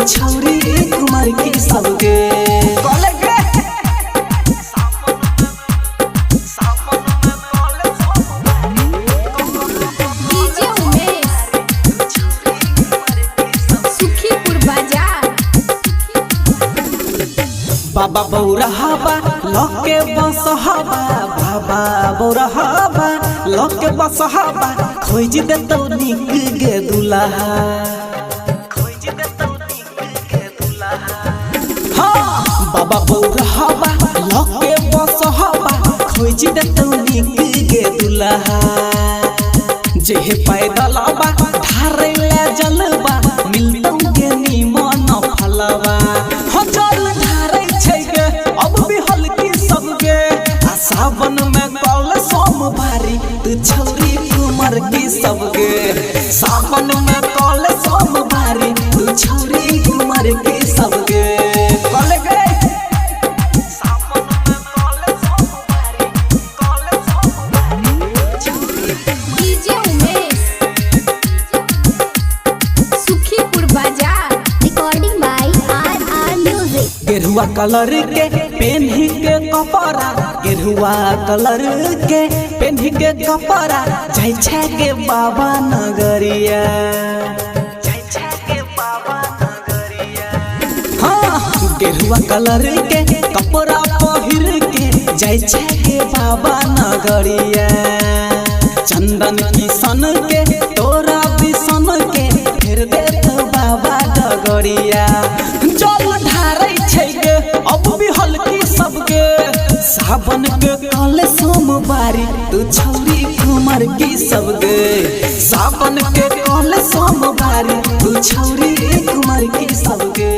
छौरी कुमार की सबके बाबा बौरहाबा लके बसहाबा बाबा बौरहाबा लके बसहाबा खोज देतौ निक गे दुल्हा हाँ बाबा बौरहाबा लके बसहाबा खोज देतौ निक गे दुल्हा जे पैदल आबा ढारे ले जलबा मिलतौ के निमन फलवा हो चल सावन में कल सोमवारी तू छौरी कुमार की सबके सावन में कल सोमवारी तू छौरी कुमार की सबके कल गए सावन में कल सोमवारी डीजे उमेश सुखीपुर बाजार रिकॉर्डिंग बाय आर म्यूजिक गेरुआ कलर के पेन्ही के कपड़ा गेरुआ कलर के पेन्ही के कपड़ा जाय छै के बाबा नगरिया हाँ गेरुआ कलर के कपड़ा पहिर के जाय छै के बाबा नगरिया चंदन किशन के तोरा बिसन के फिर देत बाबा डगरिया जल ढारै छै के अब भी हल्की सबके सावन के कल सोमवारी तू छौरी कुमार की सबके सावन के कल सोमवारी तू छौरी कुमार की सबके।